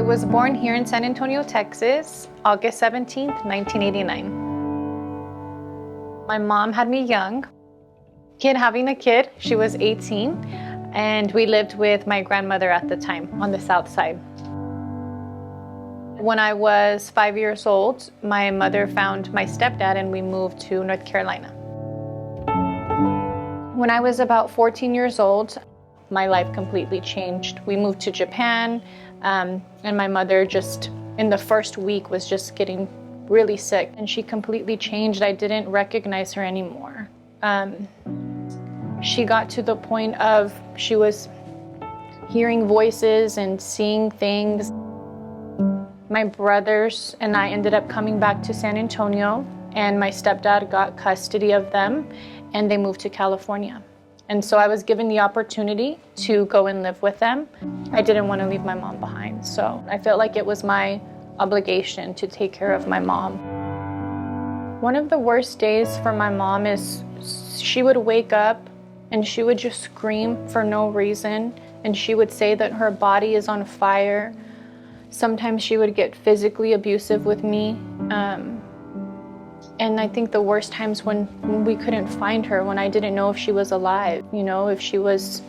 was born here in San Antonio, Texas, August 17th, 1989. My mom had me young. Having a kid, she was 18, and we lived with my grandmother at the time on the south side. When I was 5 years old, my mother found my stepdad and we moved to North Carolina. When I was about 14 years old, my life completely changed. We moved to Japan, and my mother just, in the first week, was just getting really sick, and she completely changed. I didn't recognize her anymore. She got to the point of she was hearing voices and seeing things. My brothers and I ended up coming back to San Antonio, and my stepdad got custody of them, and they moved to California. And so I was given the opportunity to go and live with them. I didn't want to leave my mom behind, so I felt like it was my obligation to take care of my mom. One of the worst days for my mom is she would wake up and she would just scream for no reason, and she would say that her body is on fire. Sometimes she would get physically abusive with me. And I think the worst times when we couldn't find her, when I didn't know if she was alive, if she was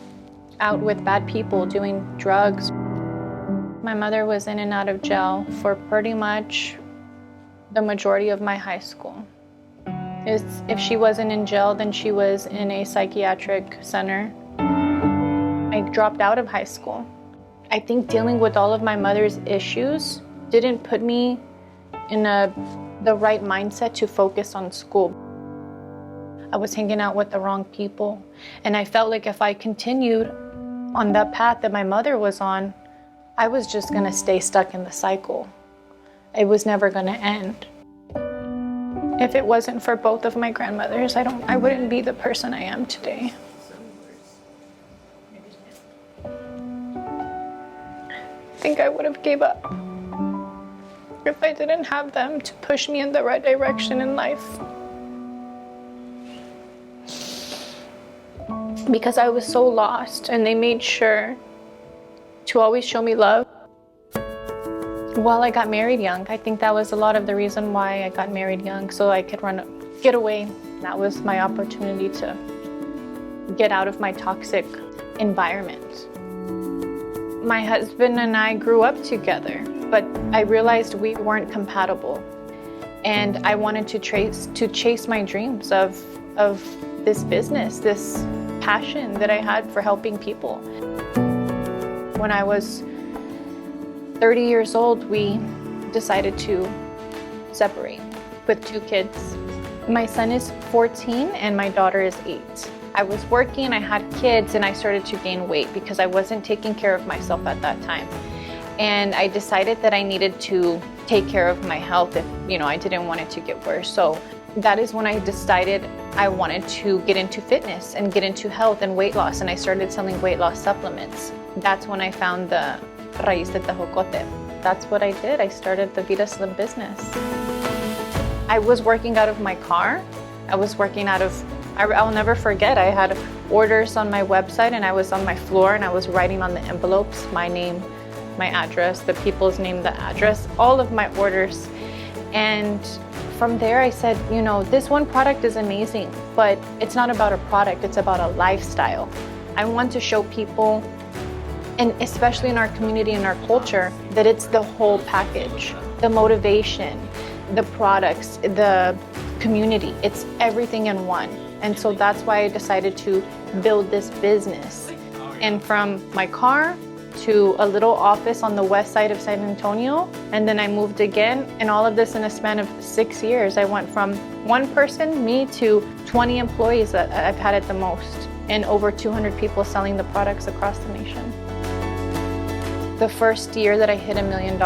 out with bad people doing drugs. My mother was in and out of jail for pretty much the majority of my high school. If she wasn't in jail, then she was in a psychiatric center. I dropped out of high school. I think dealing with all of my mother's issues didn't put me in the right mindset to focus on school. I was hanging out with the wrong people, and I felt like if I continued on that path that my mother was on, I was just gonna stay stuck in the cycle. It was never gonna end. If it wasn't for both of my grandmothers, I wouldn't be the person I am today. I think I would have gave up if I didn't have them to push me in the right direction in life. Because I was so lost, and they made sure to always show me love. Well, I got married young. I think that was a lot of the reason why I got married young, so I could get away. That was my opportunity to get out of my toxic environment. My husband and I grew up together, but I realized we weren't compatible. And I wanted to chase my dreams of this business, this passion that I had for helping people. When I was 30 years old, we decided to separate with 2 kids. My son is 14 and my daughter is 8. I was working, I had kids, and I started to gain weight because I wasn't taking care of myself at that time. And I decided that I needed to take care of my health if, I didn't want it to get worse. So that is when I decided I wanted to get into fitness and get into health and weight loss, and I started selling weight loss supplements. That's when I found the raíz de tejocote. That's what I did. I started the Vida Slim business. I was working out of my car. I'll never forget, I had orders on my website, and I was on my floor and I was writing on the envelopes my name, my address, the people's name, the address, all of my orders. And from there I said, this one product is amazing, but it's not about a product, it's about a lifestyle. I want to show people, and especially in our community and our culture, that it's the whole package. The motivation, the products, the community, it's everything in one. And so that's why I decided to build this business. And from my car to a little office on the west side of San Antonio, and then I moved again, and all of this in a span of 6 years. I went from 1 person, me, to 20 employees that I've had at the most, and over 200 people selling the products across the nation. The first year that I hit $1 million,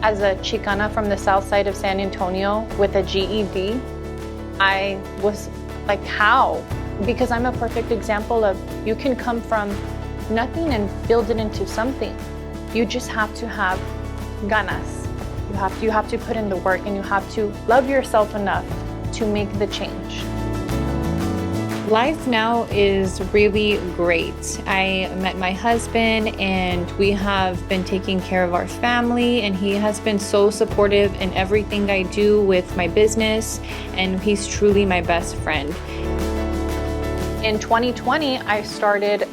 as a Chicana from the south side of San Antonio with a GED, I was like, how? Because I'm a perfect example of you can come from nothing and build it into something. You just have to have ganas. You have to put in the work, and you have to love yourself enough to make the change. Life now is really great. I met my husband and we have been taking care of our family, and he has been so supportive in everything I do with my business, and he's truly my best friend. In 2020, I started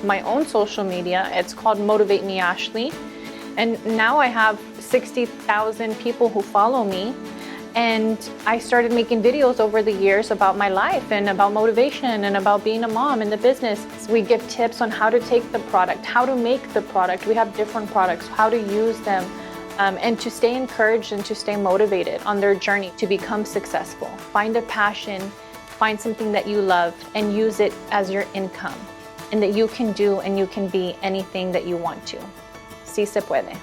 my own social media. It's called Motivate Me Ashley. And now I have 60,000 people who follow me. And I started making videos over the years about my life and about motivation and about being a mom in the business. We give tips on how to take the product, how to make the product. We have different products, how to use them, and to stay encouraged and to stay motivated on their journey to become successful. Find a passion, find something that you love, and use it as your income, and that you can do and you can be anything that you want to. Sí se puede.